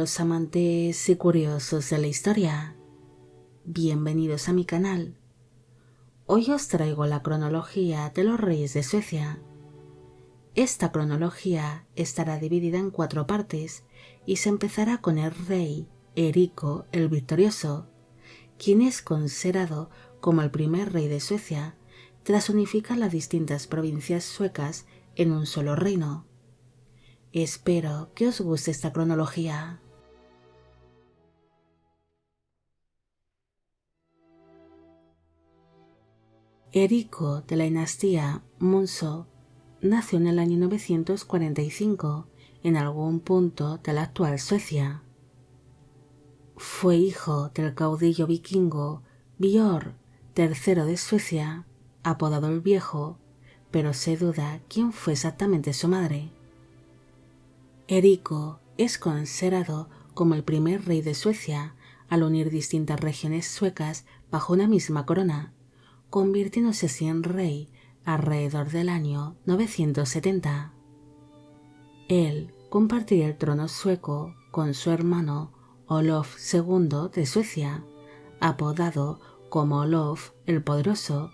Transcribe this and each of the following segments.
los amantes y curiosos de la historia, bienvenidos a mi canal. Hoy os traigo la cronología de los reyes de Suecia. Esta cronología estará dividida en 4 partes y se empezará con el rey Erico el Victorioso, quien es considerado como el primer rey de Suecia tras unificar las distintas provincias suecas en un solo reino. Espero que os guste esta cronología. Erico de la dinastía Munso nació en el año 945 en algún punto de la actual Suecia. Fue hijo del caudillo vikingo Björn III de Suecia, apodado el Viejo, pero se duda quién fue exactamente su madre. Erico es considerado como el primer rey de Suecia al unir distintas regiones suecas bajo una misma corona, convirtiéndose así en rey alrededor del año 970. Él compartiría el trono sueco con su hermano Olof II de Suecia, apodado como Olof el Poderoso,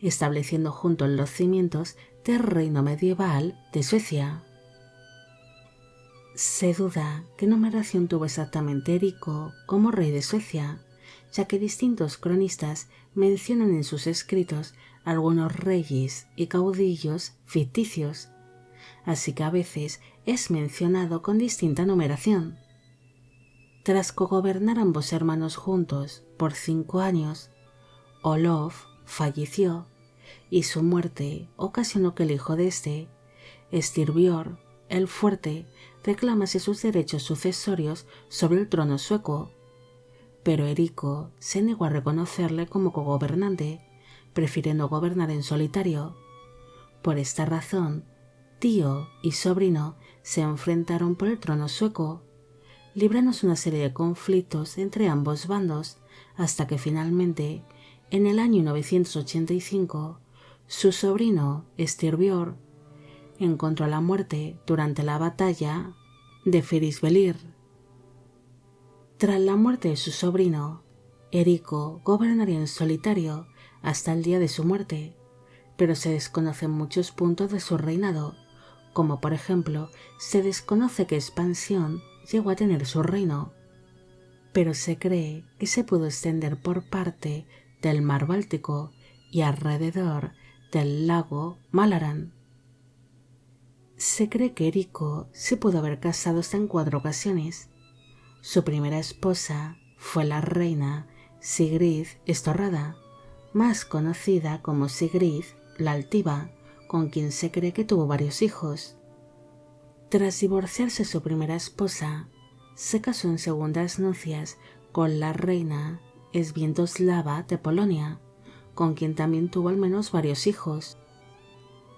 estableciendo juntos los cimientos del reino medieval de Suecia. Se duda qué numeración tuvo exactamente Erico como rey de Suecia, ya que distintos cronistas mencionan en sus escritos algunos reyes y caudillos ficticios, así que a veces es mencionado con distinta numeración. Tras cogobernar ambos hermanos juntos por 5 años, Olof falleció y su muerte ocasionó que el hijo de este, Styrbjörn el Fuerte, reclamase sus derechos sucesorios sobre el trono sueco, pero Erico se negó a reconocerle como cogobernante, prefiriendo gobernar en solitario. Por esta razón, tío y sobrino se enfrentaron por el trono sueco, librándose una serie de conflictos entre ambos bandos, hasta que finalmente, en el año 985, su sobrino Styrbjörn encontró la muerte durante la batalla de Fyrisvellir. Tras la muerte de su sobrino, Erico gobernaría en solitario hasta el día de su muerte, pero se desconocen muchos puntos de su reinado, como por ejemplo se desconoce qué expansión llegó a tener su reino, pero se cree que se pudo extender por parte del mar Báltico y alrededor del lago Mälaren. Se cree que Erico se pudo haber casado hasta en 4 ocasiones. Su primera esposa fue la reina Sigrid Storrada, más conocida como Sigrid la Altiva, con quien se cree que tuvo varios hijos. Tras divorciarse su primera esposa, se casó en segundas nupcias con la reina Sviatoslava de Polonia, con quien también tuvo al menos varios hijos.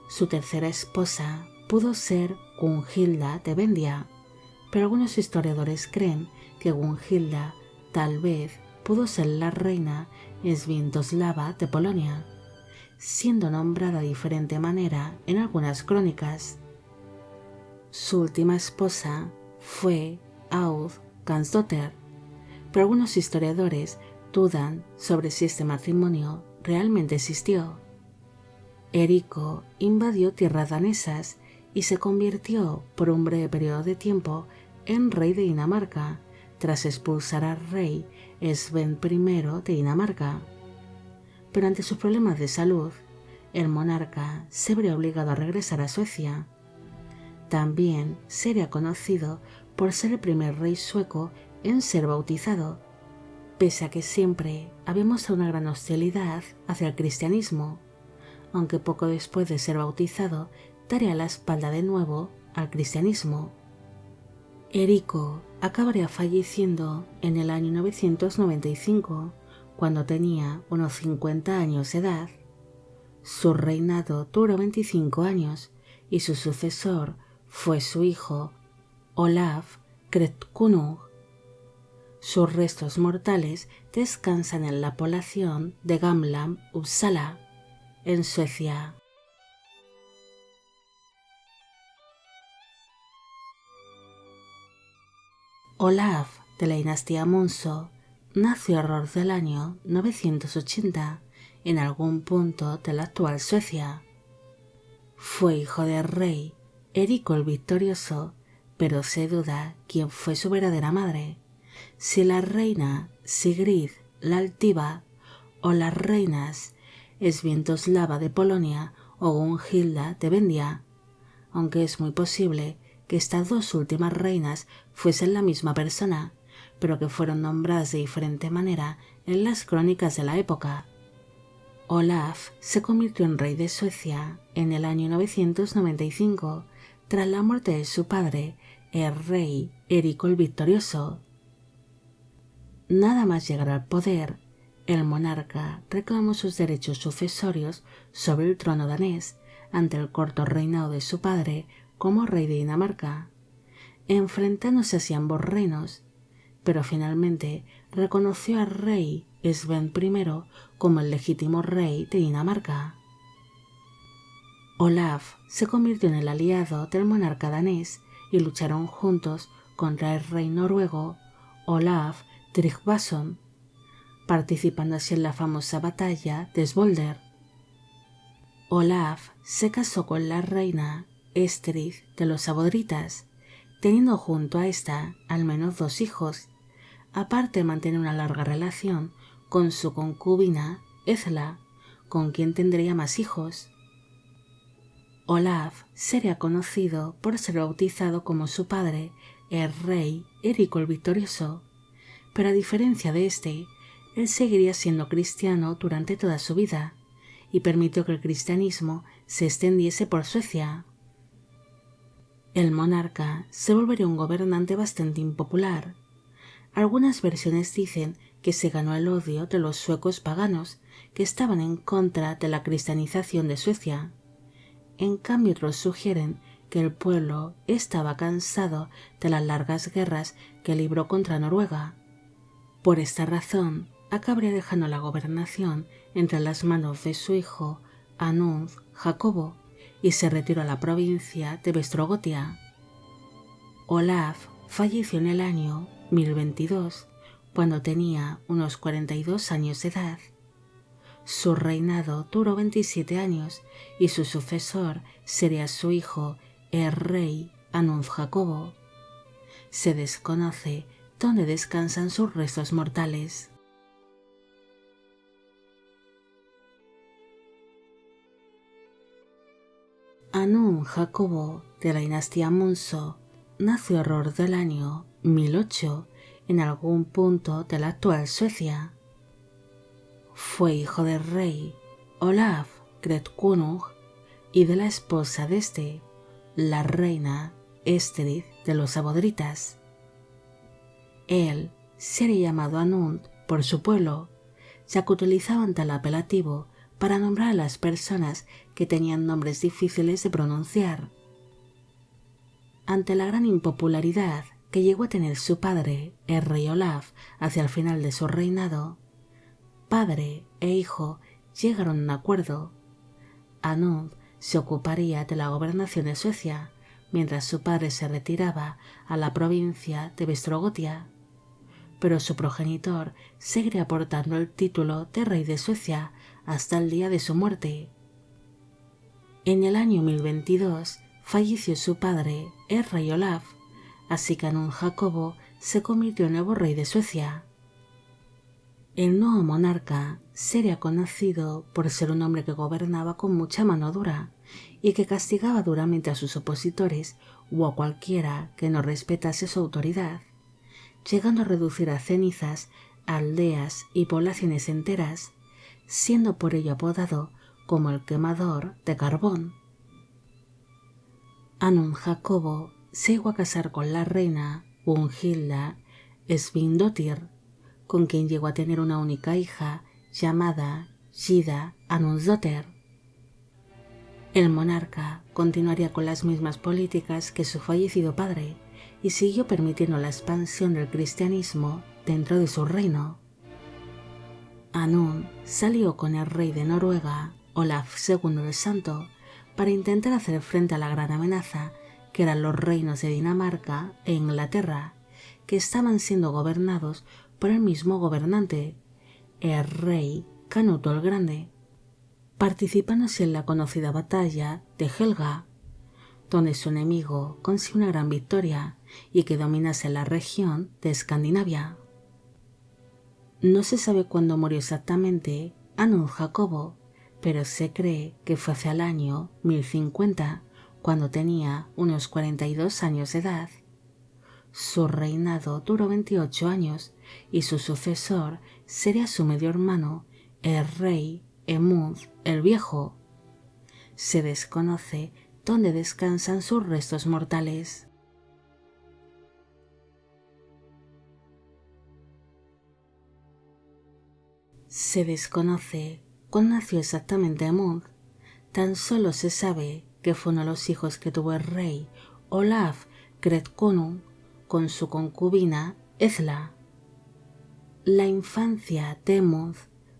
Su tercera esposa pudo ser Gunhilda de Vendia, pero algunos historiadores creen que Gunhilda tal vez pudo ser la reina Sviatoslava de Polonia, siendo nombrada de diferente manera en algunas crónicas. Su última esposa fue Aud Gansdotter, pero algunos historiadores dudan sobre si este matrimonio realmente existió. Erico invadió tierras danesas y se convirtió por un breve periodo de tiempo en rey de Dinamarca, tras expulsar al rey Sven I de Dinamarca. Pero ante sus problemas de salud, el monarca se vería obligado a regresar a Suecia. También sería conocido por ser el primer rey sueco en ser bautizado, pese a que siempre había mostrado una gran hostilidad hacia el cristianismo, aunque poco después de ser bautizado daría la espalda de nuevo al cristianismo. Erico acabaría falleciendo en el año 995, cuando tenía unos 50 años de edad. Su reinado duró 25 años y su sucesor fue su hijo Olaf Kreutzkonung. Sus restos mortales descansan en la población de Gamla Uppsala, en Suecia. Olaf, de la dinastía Munso, nació alrededor del año 980 en algún punto de la actual Suecia. Fue hijo del rey Erico el Victorioso, pero se duda quién fue su verdadera madre, si la reina Sigrid la Altiva o las reinas Sviatoslava de Polonia o Gunhilda de Vendia, aunque es muy posible que estas dos últimas reinas fuesen la misma persona, pero que fueron nombradas de diferente manera en las crónicas de la época. Olaf se convirtió en rey de Suecia en el año 995, tras la muerte de su padre, el rey Erico el Victorioso. Nada más llegar al poder, el monarca reclamó sus derechos sucesorios sobre el trono danés ante el corto reinado de su padre como rey de Dinamarca, enfrentándose así a ambos reinos, pero finalmente reconoció al rey Sven I como el legítimo rey de Dinamarca. Olaf se convirtió en el aliado del monarca danés y lucharon juntos contra el rey noruego Olaf Tryggvason, participando así en la famosa batalla de Svolder. Olaf se casó con la reina Estrid de los Abodritas, teniendo junto a esta al menos 2 hijos, aparte de mantener una larga relación con su concubina Ezla, con quien tendría más hijos. Olaf sería conocido por ser bautizado como su padre, el rey Erico el Victorioso, pero a diferencia de este, él seguiría siendo cristiano durante toda su vida y permitió que el cristianismo se extendiese por Suecia. El monarca se volvería un gobernante bastante impopular. Algunas versiones dicen que se ganó el odio de los suecos paganos que estaban en contra de la cristianización de Suecia. En cambio, otros sugieren que el pueblo estaba cansado de las largas guerras que libró contra Noruega. Por esta razón, acabaría dejando la gobernación entre las manos de su hijo Anund Jacobo y se retiró a la provincia de Vestrogotia. Olaf falleció en el año 1022, cuando tenía unos 42 años de edad. Su reinado duró 27 años y su sucesor sería su hijo, el rey Anund Jacobo. Se desconoce dónde descansan sus restos mortales. Anund Jacobo, de la dinastía Munso, nació alrededor del año 1008 en algún punto de la actual Suecia. Fue hijo del rey Olaf Gretkunung y de la esposa de este, la reina Estrid de los Abodritas. Él sería llamado Anund por su pueblo, ya que utilizaban tal apelativo para nombrar a las personas que tenían nombres difíciles de pronunciar. Ante la gran impopularidad que llegó a tener su padre, el rey Olaf, hacia el final de su reinado, padre e hijo llegaron a un acuerdo. Anund se ocuparía de la gobernación de Suecia, mientras su padre se retiraba a la provincia de Vestrogotia, pero su progenitor seguiría portando el título de rey de Suecia hasta el día de su muerte. En el año 1022 falleció su padre, el rey Olaf, así que Anund Jacobo se convirtió en nuevo rey de Suecia. El nuevo monarca sería conocido por ser un hombre que gobernaba con mucha mano dura y que castigaba duramente a sus opositores o a cualquiera que no respetase su autoridad, llegando a reducir a cenizas aldeas y poblaciones enteras, siendo por ello apodado como el quemador de carbón. Anund Jacobo se llegó a casar con la reina Gunhilda Svindóttir, con quien llegó a tener una única hija llamada Gyda Anundsdóttir. El monarca continuaría con las mismas políticas que su fallecido padre y siguió permitiendo la expansión del cristianismo dentro de su reino. Anund salió con el rey de Noruega, Olaf II el Santo, para intentar hacer frente a la gran amenaza que eran los reinos de Dinamarca e Inglaterra, que estaban siendo gobernados por el mismo gobernante, el rey Canuto el Grande, participando así en la conocida batalla de Helga, donde su enemigo consiguió una gran victoria y que dominase la región de Escandinavia. No se sabe cuándo murió exactamente Anund Jacobo, pero se cree que fue hacia el año 1050, cuando tenía unos 42 años de edad. Su reinado duró 28 años y su sucesor sería su medio hermano, el rey Emund el Viejo. Se desconoce dónde descansan sus restos mortales. Se desconoce cuándo nació exactamente Emund. Tan solo se sabe que fue uno de los hijos que tuvo el rey Olaf Gretkonung con su concubina Ezla. La infancia de Emund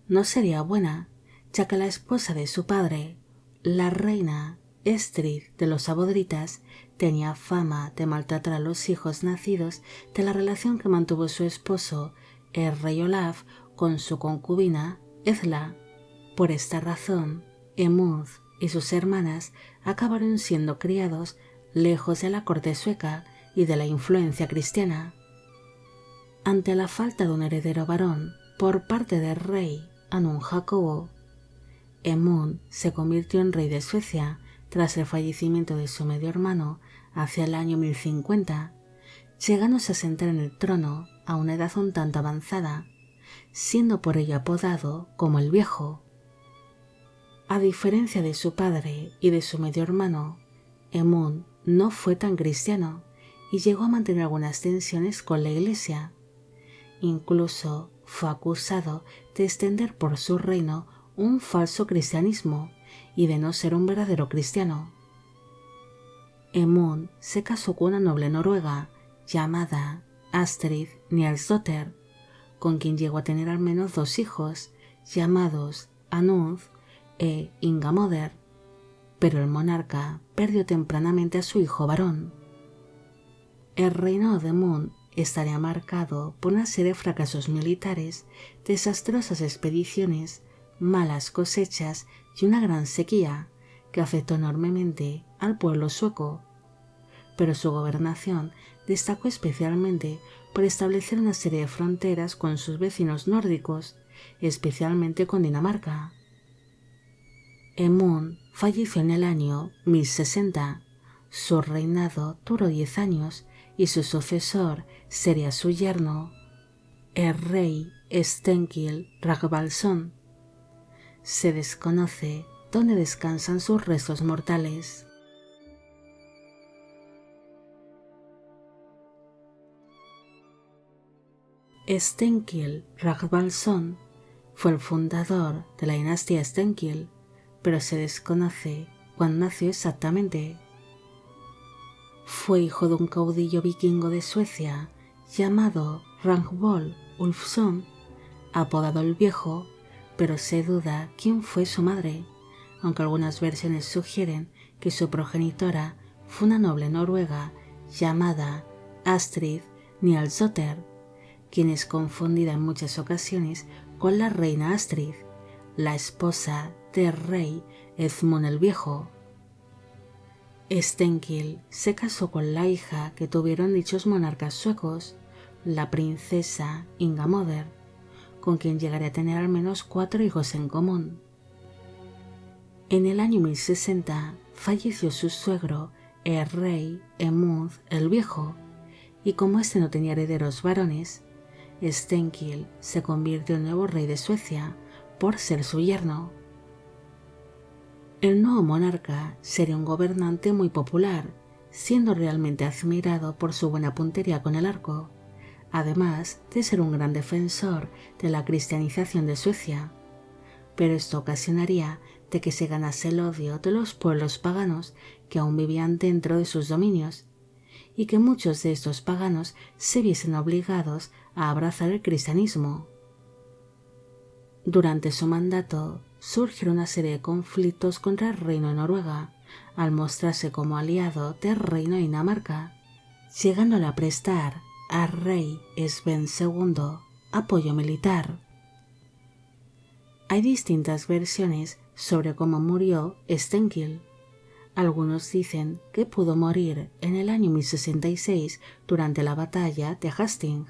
no sería buena, ya que la esposa de su padre, la reina Estrid de los Abodritas, tenía fama de maltratar a los hijos nacidos de la relación que mantuvo su esposo, el rey Olaf, con su concubina Ezla. Por esta razón, Emund y sus hermanas acabaron siendo criados lejos de la corte sueca y de la influencia cristiana. Ante la falta de un heredero varón por parte del rey Anund Jacobo, Emund se convirtió en rey de Suecia tras el fallecimiento de su medio hermano hacia el año 1050, llegándose a sentar en el trono a una edad un tanto avanzada, siendo por ello apodado como el Viejo. A diferencia de su padre y de su medio hermano, Emund no fue tan cristiano y llegó a mantener algunas tensiones con la Iglesia. Incluso fue acusado de extender por su reino un falso cristianismo y de no ser un verdadero cristiano. Emund se casó con una noble noruega llamada Astrid Njelsdotter, con quien llegó a tener al menos 2 hijos, llamados Anund e Ingamodr, pero el monarca perdió tempranamente a su hijo varón. El reinado de Emund estaría marcado por una serie de fracasos militares, desastrosas expediciones, malas cosechas y una gran sequía que afectó enormemente al pueblo sueco. Pero su gobernación destacó especialmente por establecer una serie de fronteras con sus vecinos nórdicos, especialmente con Dinamarca. Emund falleció en el año 1060. Su reinado duró 10 años y su sucesor sería su yerno, el rey Stenkil Ragnarsson. Se desconoce dónde descansan sus restos mortales. Stenkil Ragnarsson fue el fundador de la dinastía Stenkil, pero se desconoce cuándo nació exactamente. Fue hijo de un caudillo vikingo de Suecia llamado Ragnvald Ulfsson, apodado el Viejo, pero se duda quién fue su madre, aunque algunas versiones sugieren que su progenitora fue una noble noruega llamada Astrid Njelsdotter, quien es confundida en muchas ocasiones con la reina Astrid, la esposa del rey Edmund el Viejo. Stenkil se casó con la hija que tuvieron dichos monarcas suecos, la princesa Ingamodr, con quien llegaría a tener al menos 4 hijos en común. En el año 1060 falleció su suegro, el rey Emund el Viejo, y como este no tenía herederos varones, Stenkil se convirtió en nuevo rey de Suecia por ser su yerno. El nuevo monarca sería un gobernante muy popular, siendo realmente admirado por su buena puntería con el arco, además de ser un gran defensor de la cristianización de Suecia. Pero esto ocasionaría de que se ganase el odio de los pueblos paganos que aún vivían dentro de sus dominios, y que muchos de estos paganos se viesen obligados a abrazar el cristianismo. Durante su mandato surgieron una serie de conflictos contra el reino de Noruega, al mostrarse como aliado del reino de Dinamarca, llegándole a prestar al rey Sven II apoyo militar. Hay distintas versiones sobre cómo murió Stenkil. Algunos dicen que pudo morir en el año 1066 durante la batalla de Hastings,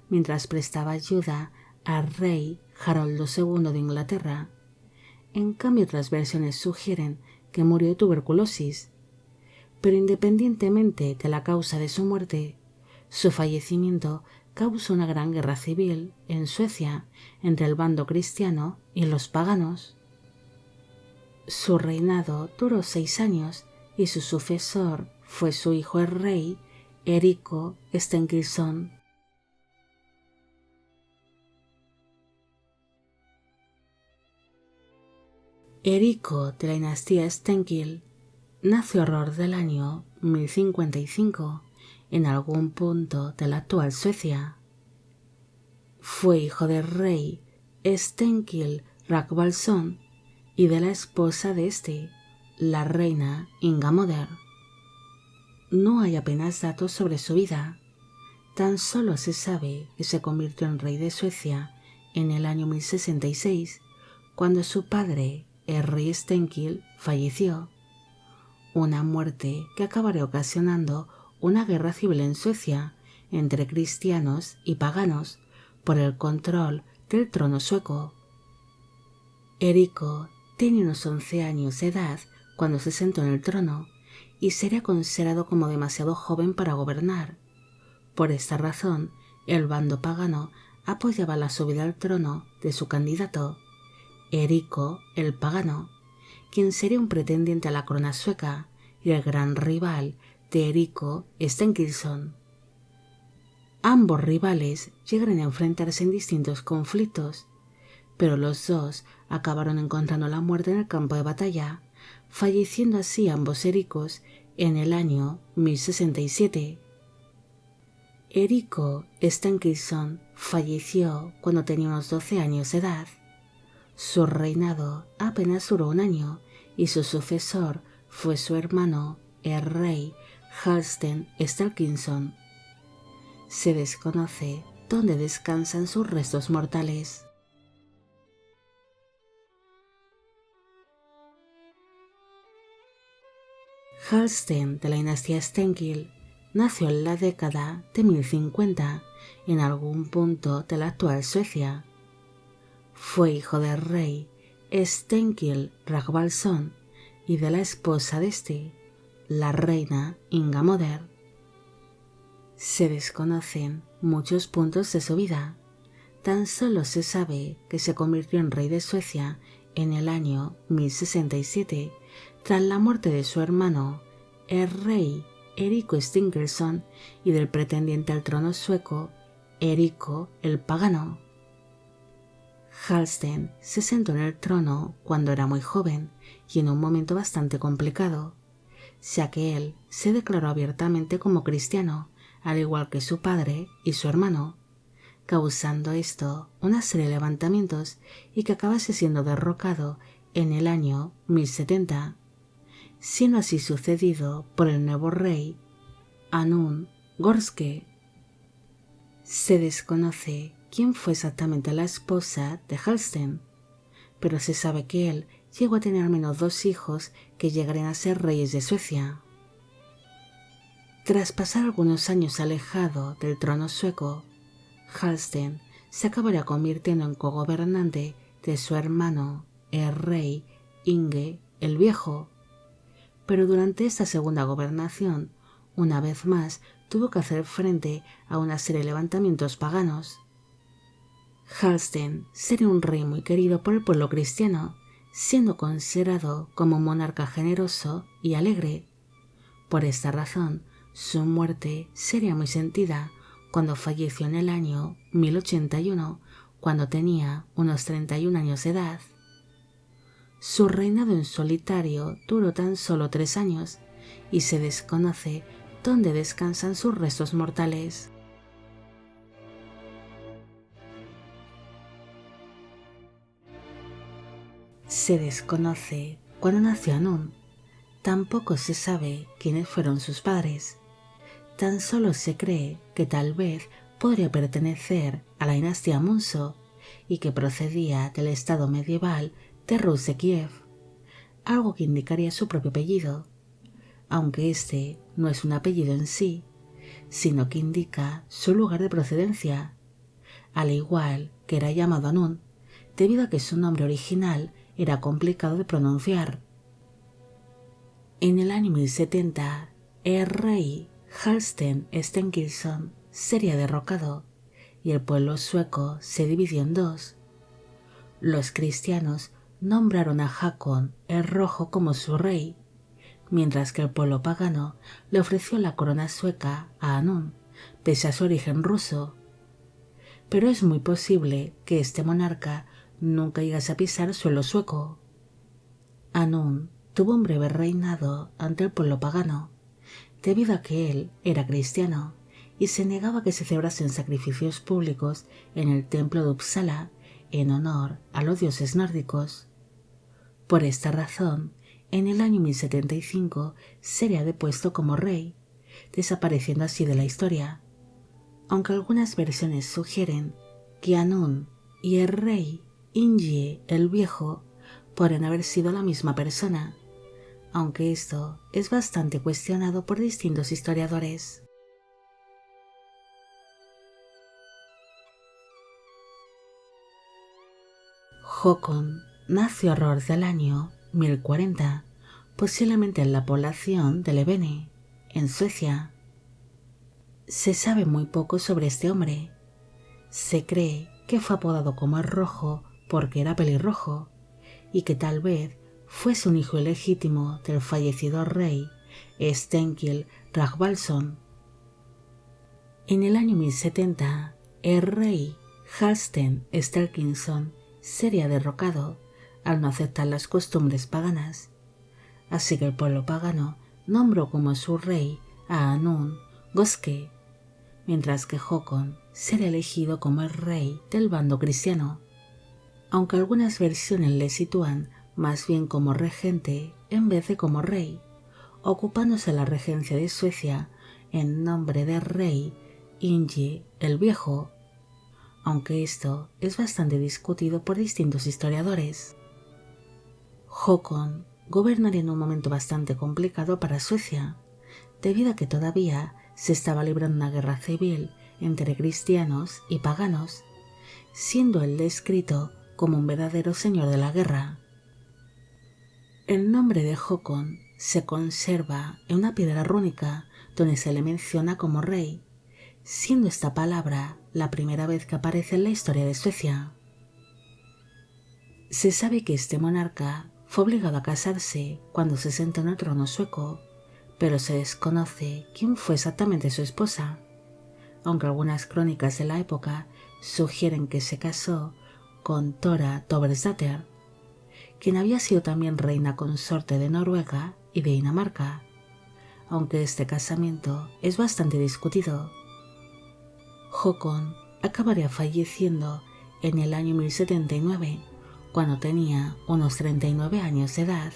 mientras prestaba ayuda al rey Harold II de Inglaterra. En cambio, otras versiones sugieren que murió de tuberculosis. Pero independientemente de la causa de su muerte, su fallecimiento causó una gran guerra civil en Suecia entre el bando cristiano y los paganos. Su reinado duró 6 años y su sucesor fue su hijo el rey Erico Stenkilsson. Erico de la dinastía Stenkil nació alrededor del año 1055 en algún punto de la actual Suecia. Fue hijo del rey Stenkil Ragnarsson y de la esposa de este, la reina Ingamoder. No hay apenas datos sobre su vida. Tan solo se sabe que se convirtió en rey de Suecia en el año 1066, cuando su padre, el rey Stenkil, falleció. Una muerte que acabaría ocasionando una guerra civil en Suecia entre cristianos y paganos por el control del trono sueco. Erico tenía unos 11 años de edad cuando se sentó en el trono y sería considerado como demasiado joven para gobernar. Por esta razón, el bando pagano apoyaba la subida al trono de su candidato, Erico el Pagano, quien sería un pretendiente a la corona sueca y el gran rival de Erico Stenkilsson. Ambos rivales llegaron a enfrentarse en distintos conflictos, pero los dos acabaron encontrando la muerte en el campo de batalla, falleciendo así ambos Ericos en el año 1067. Erico Stenkilsson falleció cuando tenía unos 12 años de edad. Su reinado apenas duró un año y su sucesor fue su hermano, el rey Halsten Stalkinsson. Se desconoce dónde descansan sus restos mortales. Halsten de la dinastía Stenkil nació en la década de 1050 en algún punto de la actual Suecia. Fue hijo del rey Stenkil Ragnarsson y de la esposa de este, la reina Ingamoder. Se desconocen muchos puntos de su vida. Tan solo se sabe que se convirtió en rey de Suecia en el año 1067 tras la muerte de su hermano, el rey Erico Stenkilsson, y del pretendiente al trono sueco, Erico el Pagano. Halsten se sentó en el trono cuando era muy joven y en un momento bastante complicado, ya que él se declaró abiertamente como cristiano, al igual que su padre y su hermano, causando esto una serie de levantamientos y que acabase siendo derrocado en el año 1070, siendo así sucedido por el nuevo rey Anund Gorske. Se desconoce quién fue exactamente la esposa de Halsten, pero se sabe que él llegó a tener al menos 2 hijos que llegarían a ser reyes de Suecia. Tras pasar algunos años alejado del trono sueco, Halsten se acabaría convirtiendo en cogobernante de su hermano, el rey Inge el Viejo. Pero durante esta segunda gobernación, una vez más tuvo que hacer frente a una serie de levantamientos paganos. Halsten sería un rey muy querido por el pueblo cristiano, siendo considerado como un monarca generoso y alegre. Por esta razón, su muerte sería muy sentida cuando falleció en el año 1081, cuando tenía unos 31 años de edad. Su reinado en solitario duró tan solo 3 años y se desconoce dónde descansan sus restos mortales. Se desconoce cuándo nació Anund. Tampoco se sabe quiénes fueron sus padres. Tan solo se cree que tal vez podría pertenecer a la dinastía Munso y que procedía del estado medieval de Rus de Kiev, algo que indicaría su propio apellido, aunque este no es un apellido en sí, sino que indica su lugar de procedencia, al igual que era llamado Anún, debido a que su nombre original era complicado de pronunciar. En el año 1070, el rey Halsten Stenkilsson sería derrocado y el pueblo sueco se dividió en dos. Los cristianos nombraron a Hakon el Rojo como su rey, mientras que el pueblo pagano le ofreció la corona sueca a Anún, pese a su origen ruso. Pero es muy posible que este monarca nunca llegase a pisar suelo sueco. Anún tuvo un breve reinado ante el pueblo pagano, debido a que él era cristiano y se negaba a que se celebrasen sacrificios públicos en el templo de Uppsala en honor a los dioses nórdicos. Por esta razón, en el año 1075 sería depuesto como rey, desapareciendo así de la historia, aunque algunas versiones sugieren que Anún y el rey Ingi el Viejo podrían haber sido la misma persona, aunque esto es bastante cuestionado por distintos historiadores. Håkon nació alrededor del año 1040, posiblemente en la población de Levene, en Suecia. Se sabe muy poco sobre este hombre. Se cree que fue apodado como el Rojo porque era pelirrojo y que tal vez fuese un hijo ilegítimo del fallecido rey Stenkil Ragnarsson. En el año 1070, el rey Halsten Sterkinsson sería derrocado al no aceptar las costumbres paganas, así que el pueblo pagano nombró como su rey a Anún Goske, mientras que Håkon sería elegido como el rey del bando cristiano, aunque algunas versiones le sitúan más bien como regente en vez de como rey, ocupándose la regencia de Suecia en nombre del rey Ingi el Viejo, aunque esto es bastante discutido por distintos historiadores. Håkon gobernaría en un momento bastante complicado para Suecia, debido a que todavía se estaba librando una guerra civil entre cristianos y paganos, siendo él descrito como un verdadero señor de la guerra. El nombre de Håkon se conserva en una piedra rúnica donde se le menciona como rey, siendo esta palabra la primera vez que aparece en la historia de Suecia. Se sabe que este monarca fue obligado a casarse cuando se sentó en el trono sueco, pero se desconoce quién fue exactamente su esposa, aunque algunas crónicas de la época sugieren que se casó con Tora Tobersdatter, quien había sido también reina consorte de Noruega y de Dinamarca, aunque este casamiento es bastante discutido. Håkon acabaría falleciendo en el año 1079, cuando tenía unos 39 años de edad.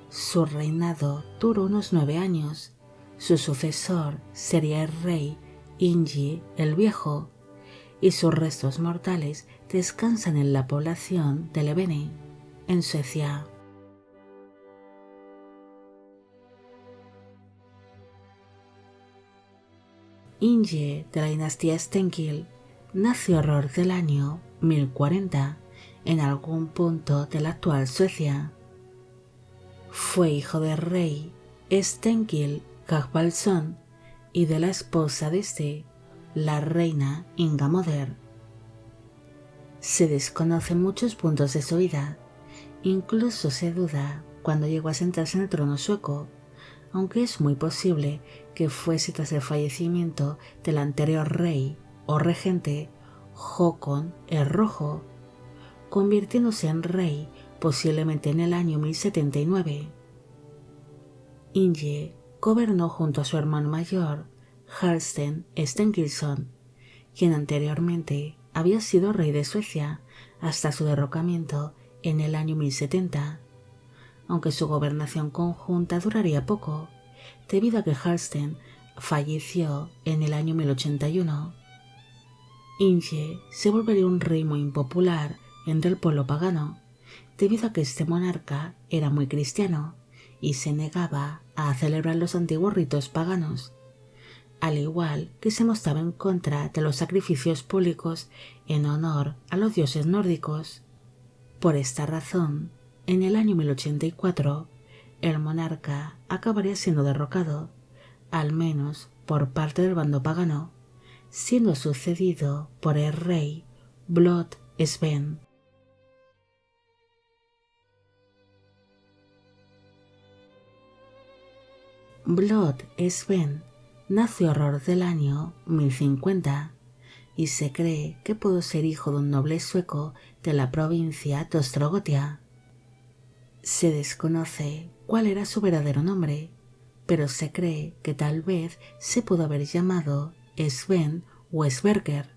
Su reinado duró unos 9 años. Su sucesor sería el rey Ingi el Viejo, y sus restos mortales descansan en la población de Levene, en Suecia. Ingi de la dinastía Stenkil nació alrededor del año 1040 en algún punto de la actual Suecia. Fue hijo del rey Stenkil Ragnarsson y de la esposa de este, la reina Ingamoder. Se desconocen muchos puntos de su vida, incluso se duda cuando llegó a sentarse en el trono sueco, aunque es muy posible que fuese tras el fallecimiento del anterior rey o regente Håkon el Rojo, convirtiéndose en rey posiblemente en el año 1079. Ingi gobernó junto a su hermano mayor, Halsten Stenkilsson, quien anteriormente había sido rey de Suecia hasta su derrocamiento en el año 1070, aunque su gobernación conjunta duraría poco, debido a que Halsten falleció en el año 1081. Inge se volvería un rey muy impopular entre el pueblo pagano, debido a que este monarca era muy cristiano y se negaba a celebrar los antiguos ritos paganos, al igual que se mostraba en contra de los sacrificios públicos en honor a los dioses nórdicos. Por esta razón, en el año 1084, el monarca acabaría siendo derrocado, al menos por parte del bando pagano, siendo sucedido por el rey Blod-Sven. Blod-Sven nació alrededor del año 1050 y se cree que pudo ser hijo de un noble sueco de la provincia de Ostrogotia. Se desconoce cuál era su verdadero nombre, pero se cree que tal vez se pudo haber llamado Sven o Sverker,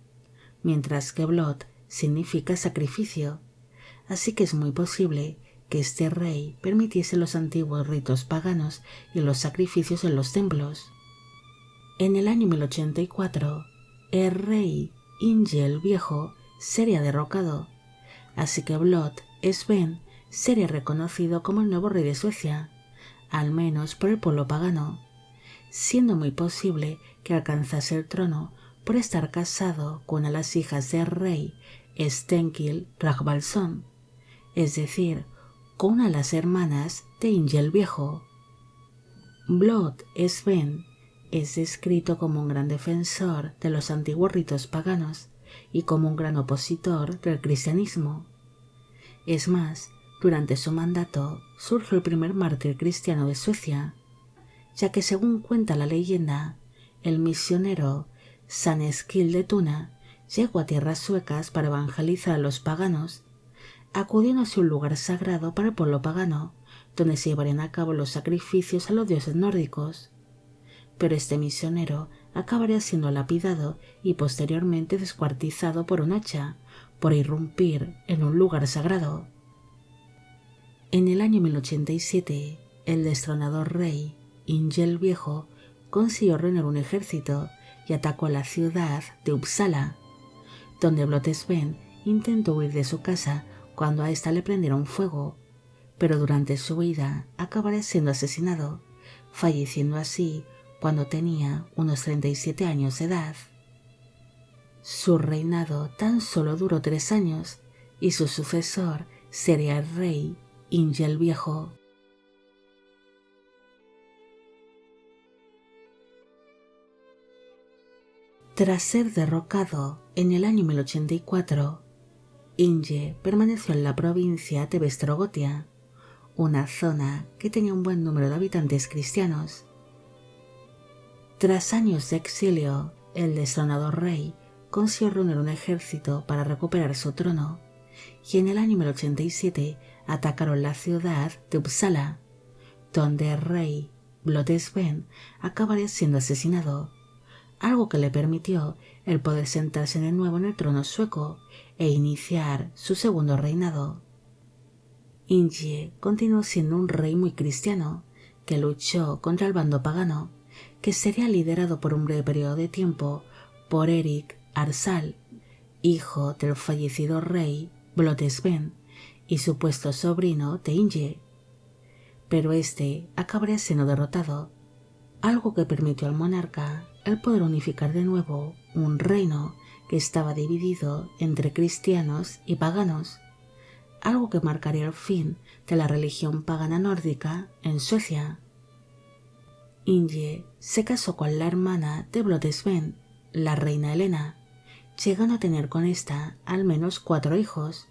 mientras que Blod significa sacrificio, así que es muy posible que este rey permitiese los antiguos ritos paganos y los sacrificios en los templos. En el año 1084, el rey Inge el Viejo sería derrocado, así que Blod-Sven sería reconocido como el nuevo rey de Suecia, al menos por el pueblo pagano, siendo muy posible que alcanzase el trono por estar casado con una de las hijas del rey Stenkil Ragnarsson, es decir, con una de las hermanas de Inge el Viejo. Blod-Sven es descrito como un gran defensor de los antiguos ritos paganos y como un gran opositor del cristianismo. Es más, durante su mandato surgió el primer mártir cristiano de Suecia, ya que según cuenta la leyenda, el misionero San Eskil de Tuna llegó a tierras suecas para evangelizar a los paganos, acudiendo hacia un lugar sagrado para el pueblo pagano, donde se llevarían a cabo los sacrificios a los dioses nórdicos. Pero este misionero acabaría siendo lapidado y posteriormente descuartizado por un hacha por irrumpir en un lugar sagrado. En el año 1087, el destronado rey Inge el Viejo consiguió reunir un ejército y atacó la ciudad de Uppsala, donde Blod-Sven intentó huir de su casa cuando a esta le prendieron fuego, pero durante su huida acabaría siendo asesinado, falleciendo así cuando tenía unos 37 años de edad. Su reinado tan solo duró 3 años y su sucesor sería el rey Inge el Viejo. Tras ser derrocado en el año 1084, Inge permaneció en la provincia de Vestrogotia, una zona que tenía un buen número de habitantes cristianos. Tras años de exilio, el destronado rey consiguió reunir un ejército para recuperar su trono, y en el año 1087 atacaron la ciudad de Uppsala, donde el rey Blod-Sven acabaría siendo asesinado, algo que le permitió el poder sentarse de nuevo en el trono sueco e iniciar su segundo reinado. Inge continuó siendo un rey muy cristiano que luchó contra el bando pagano, que sería liderado por un breve periodo de tiempo por Erik Arsal, hijo del fallecido rey Blod-Sven y supuesto sobrino de Inge. Pero este acabaría siendo derrotado, algo que permitió al monarca el poder unificar de nuevo un reino que estaba dividido entre cristianos y paganos, algo que marcaría el fin de la religión pagana nórdica en Suecia. Inge se casó con la hermana de Blod-Sven, la reina Helena, llegando a tener con esta al menos 4 hijos,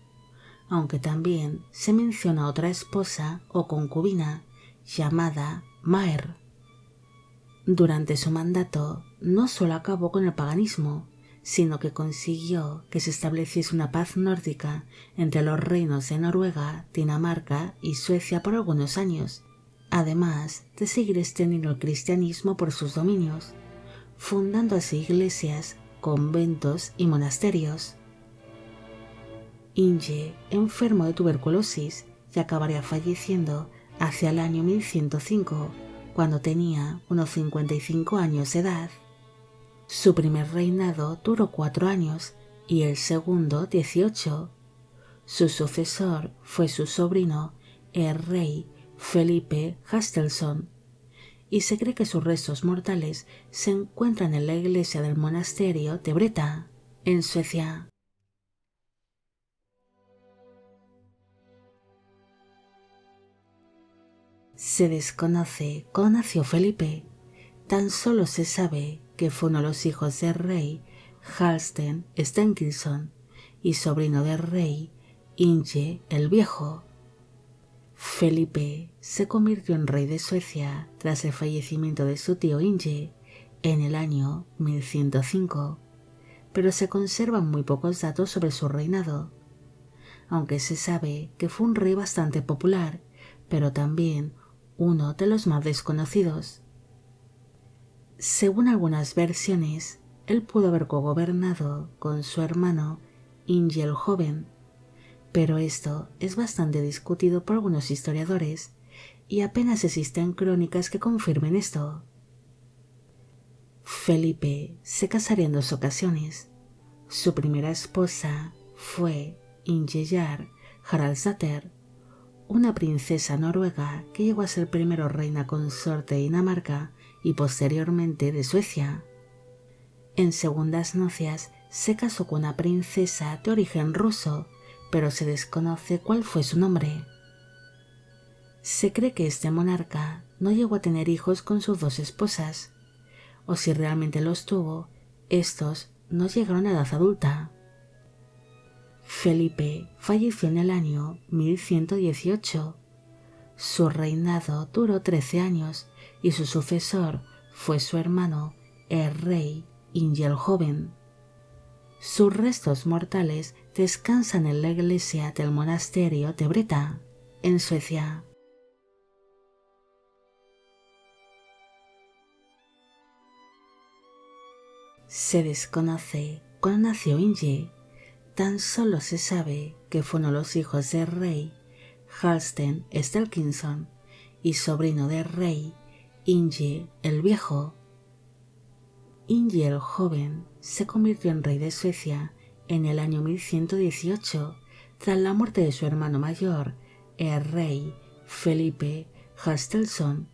aunque también se menciona otra esposa o concubina llamada Maer. Durante su mandato no solo acabó con el paganismo, sino que consiguió que se estableciese una paz nórdica entre los reinos de Noruega, Dinamarca y Suecia por algunos años, además de seguir extendiendo el cristianismo por sus dominios, fundando así iglesias, conventos y monasterios. Inge enfermó de tuberculosis y acabaría falleciendo hacia el año 1105, cuando tenía unos 55 años de edad. Su primer reinado duró 4 años y el segundo 18. Su sucesor fue su sobrino, el rey Felipe Hastelson, y se cree que sus restos mortales se encuentran en la iglesia del monasterio de Breta, en Suecia. Se desconoce cuándo nació Felipe. Tan solo se sabe que fue uno de los hijos del rey Halsten Stenkilsson y sobrino del rey Inge el Viejo. Felipe se convirtió en rey de Suecia tras el fallecimiento de su tío Inge en el año 1105, pero se conservan muy pocos datos sobre su reinado, aunque se sabe que fue un rey bastante popular, pero también uno de los más desconocidos. Según algunas versiones, él pudo haber cogobernado con su hermano Inge el Joven, pero esto es bastante discutido por algunos historiadores y apenas existen crónicas que confirmen esto. Felipe se casaría en 2 ocasiones. Su primera esposa fue Inge Jarl Haraldsdatter, una princesa noruega que llegó a ser primero reina consorte de Dinamarca y posteriormente de Suecia. En segundas nupcias se casó con una princesa de origen ruso, pero se desconoce cuál fue su nombre. Se cree que este monarca no llegó a tener hijos con sus 2 esposas, o si realmente los tuvo, estos no llegaron a edad adulta. Felipe falleció en el año 1118. Su reinado duró 13 años y su sucesor fue su hermano, el rey Inge el Joven. Sus restos mortales descansan en la iglesia del monasterio de Breta, en Suecia. Se desconoce cuándo nació Inge. Tan solo se sabe que fue uno de los hijos del rey Halsten Stenkilsson y sobrino del rey Inge el Viejo. Inge el Joven se convirtió en rey de Suecia en el año 1118 tras la muerte de su hermano mayor, el rey Felipe Hastelson,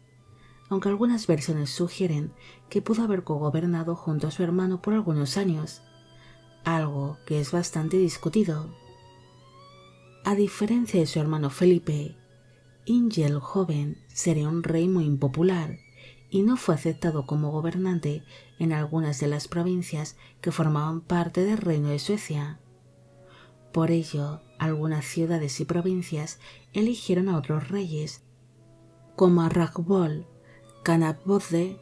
aunque algunas versiones sugieren que pudo haber cogobernado junto a su hermano por algunos años, algo que es bastante discutido. A diferencia de su hermano Felipe, Inge el Joven sería un rey muy impopular y no fue aceptado como gobernante en algunas de las provincias que formaban parte del Reino de Suecia. Por ello, algunas ciudades y provincias eligieron a otros reyes, como a Ragnvald Canapodde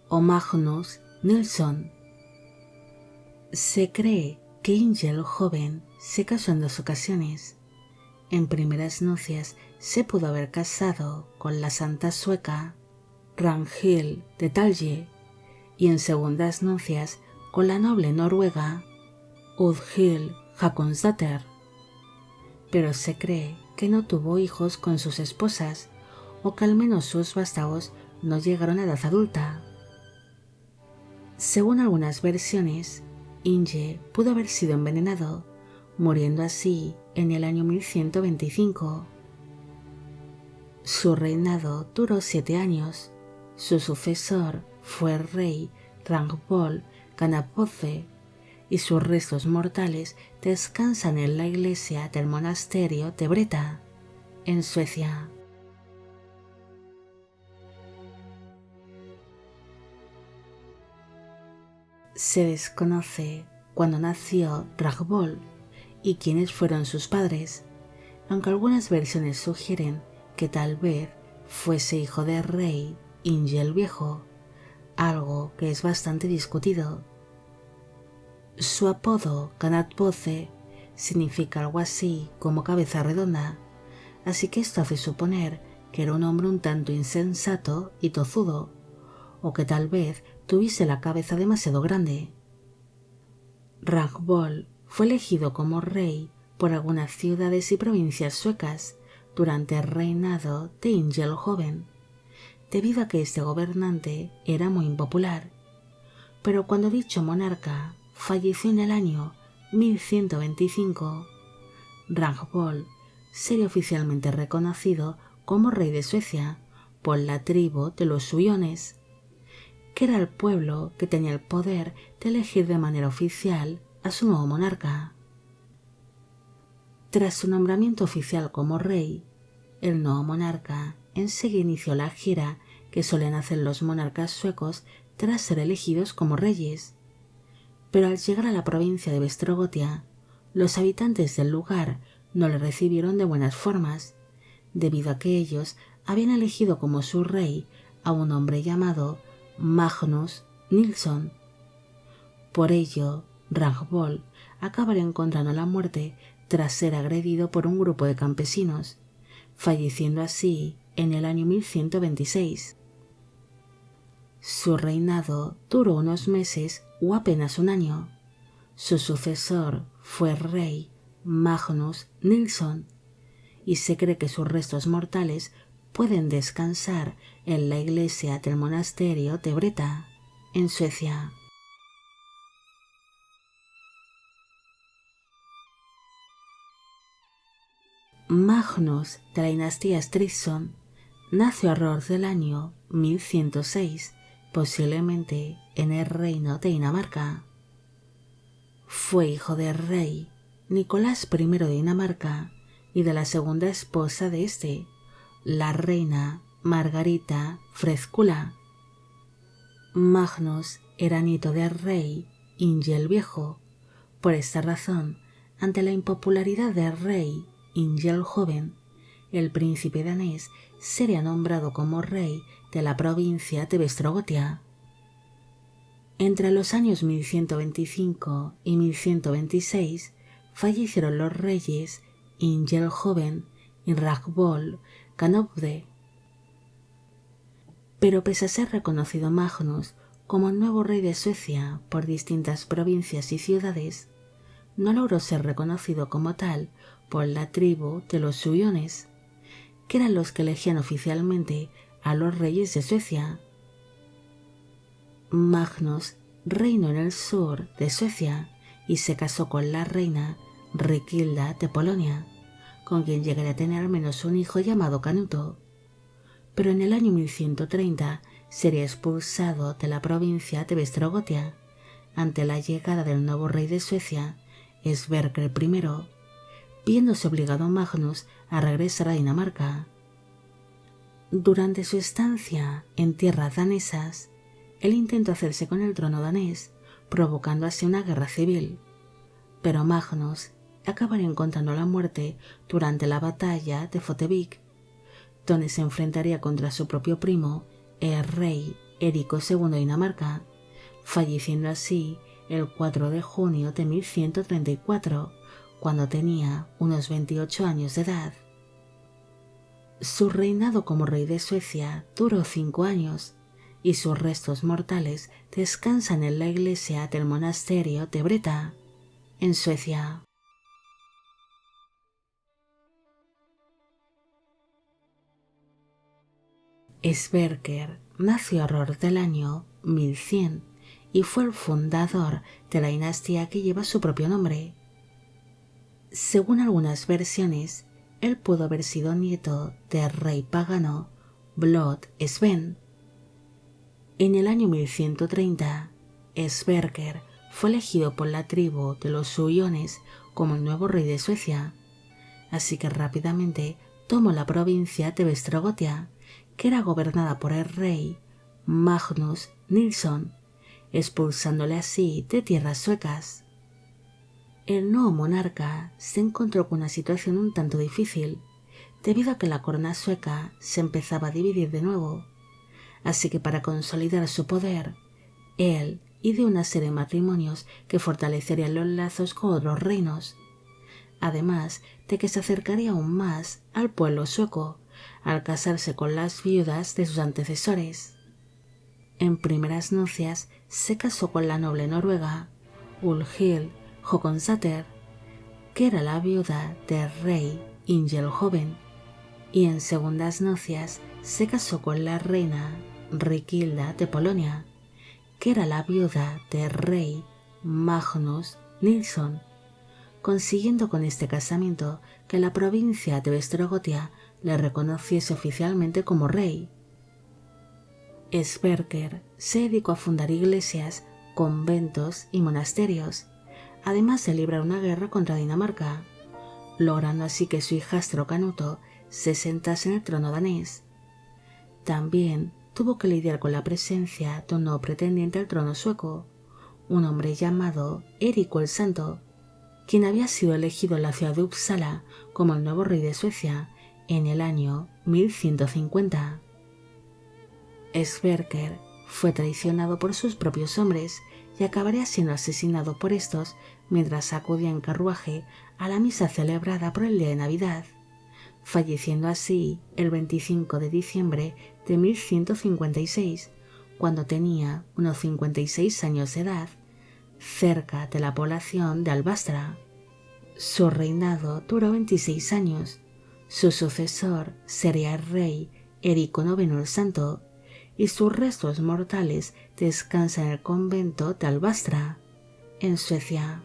o Magnus Nilsson. Se cree que Inge el Joven se casó en 2 ocasiones. En primeras nupcias se pudo haber casado con la santa sueca Ragnhild de Talge y en segundas nupcias con la noble noruega Udhild Hakonsdatter, pero se cree que no tuvo hijos con sus esposas o que al menos sus vástagos no llegaron a edad adulta. Según algunas versiones, Inge pudo haber sido envenenado, muriendo así en el año 1125. Su reinado duró 7 años. Su sucesor fue el rey Ragnvald Canapodde y sus restos mortales descansan en la iglesia del monasterio de Breta, en Suecia. Se desconoce cuándo nació Ragnvald y quiénes fueron sus padres, aunque algunas versiones sugieren que tal vez fuese hijo del rey Inge el Viejo, algo que es bastante discutido. Su apodo Canapodde significa algo así como cabeza redonda, así que esto hace suponer que era un hombre un tanto insensato y tozudo, o que tal vez tuviese la cabeza demasiado grande. Ragnvald fue elegido como rey por algunas ciudades y provincias suecas durante el reinado de Inge el Joven, debido a que este gobernante era muy impopular. Pero cuando dicho monarca falleció en el año 1125, Ragnvald sería oficialmente reconocido como rey de Suecia por la tribu de los Suiones, que era el pueblo que tenía el poder de elegir de manera oficial a su nuevo monarca. Tras su nombramiento oficial como rey, el nuevo monarca enseguida inició la gira que suelen hacer los monarcas suecos tras ser elegidos como reyes. Pero al llegar a la provincia de Vestrogotia, los habitantes del lugar no le recibieron de buenas formas, debido a que ellos habían elegido como su rey a un hombre llamado Magnus Nilsson. Por ello, Ragnvald acabará encontrando la muerte tras ser agredido por un grupo de campesinos, falleciendo así en el año 1126. Su reinado duró unos meses o apenas un año. Su sucesor fue el rey Magnus Nilsson, y se cree que sus restos mortales pueden descansar en la iglesia del monasterio de Breta, en Suecia. Magnus de la dinastía Stridsson nació alrededor del año 1106, posiblemente en el reino de Dinamarca. Fue hijo del rey Nicolás I de Dinamarca y de la segunda esposa de este, la reina Margarita Fredskula. Magnus era nieto del rey Inge el Viejo. Por esta razón, ante la impopularidad del rey Inge el Joven, el príncipe danés sería nombrado como rey de la provincia de Vestrogotia. Entre los años 1125 y 1126 fallecieron los reyes Inge el Joven y Ragnvald Canopde. Pero pese a ser reconocido Magnus como el nuevo rey de Suecia por distintas provincias y ciudades, no logró ser reconocido como tal por la tribu de los Suiones, que eran los que elegían oficialmente a los reyes de Suecia. Magnus reinó en el sur de Suecia y se casó con la reina Riquilda de Polonia, con quien llegaría a tener al menos un hijo llamado Canuto. Pero en el año 1130 sería expulsado de la provincia de Vestrogotia ante la llegada del nuevo rey de Suecia, Sverker I, viéndose obligado Magnus a regresar a Dinamarca. Durante su estancia en tierras danesas, él intentó hacerse con el trono danés, provocando así una guerra civil, pero Magnus acabaría encontrando la muerte durante la batalla de Fotevik, donde se enfrentaría contra su propio primo, el rey Érico II de Dinamarca, falleciendo así el 4 de junio de 1134, cuando tenía unos 28 años de edad. Su reinado como rey de Suecia duró 5 años, y sus restos mortales descansan en la iglesia del monasterio de Breta, en Suecia. Sverker nació alrededor del año 1100 y fue el fundador de la dinastía que lleva su propio nombre. Según algunas versiones, él pudo haber sido nieto del rey pagano Blod Sven. En el año 1130, Sverker fue elegido por la tribu de los Suiones como el nuevo rey de Suecia, así que rápidamente tomó la provincia de Vestrogotia, que era gobernada por el rey Magnus Nilsson, expulsándole así de tierras suecas. El nuevo monarca se encontró con una situación un tanto difícil, debido a que la corona sueca se empezaba a dividir de nuevo, así que para consolidar su poder, él ideó una serie de matrimonios que fortalecerían los lazos con otros reinos, además de que se acercaría aún más al pueblo sueco al casarse con las viudas de sus antecesores. En primeras nupcias se casó con la noble noruega Ulhild Håkonsater, que era la viuda del rey Inge el Joven, y en segundas nupcias se casó con la reina Riquilda de Polonia, que era la viuda del rey Magnus Nilsson, consiguiendo con este casamiento que la provincia de Vestrogotia le reconociese oficialmente como rey. Sverker se dedicó a fundar iglesias, conventos y monasterios, además de librar una guerra contra Dinamarca, logrando así que su hijastro Canuto se sentase en el trono danés. También tuvo que lidiar con la presencia de un nuevo pretendiente al trono sueco, un hombre llamado Erico el Santo, quien había sido elegido en la ciudad de Uppsala como el nuevo rey de Suecia en el año 1150. Sverker fue traicionado por sus propios hombres y acabaría siendo asesinado por estos mientras acudía en carruaje a la misa celebrada por el día de Navidad, falleciendo así el 25 de diciembre de 1156, cuando tenía unos 56 años de edad, cerca de la población de Albastra. Su reinado duró 26 años. Su sucesor sería el rey Erico IX el Santo, y sus restos mortales descansan en el convento de Albastra, en Suecia.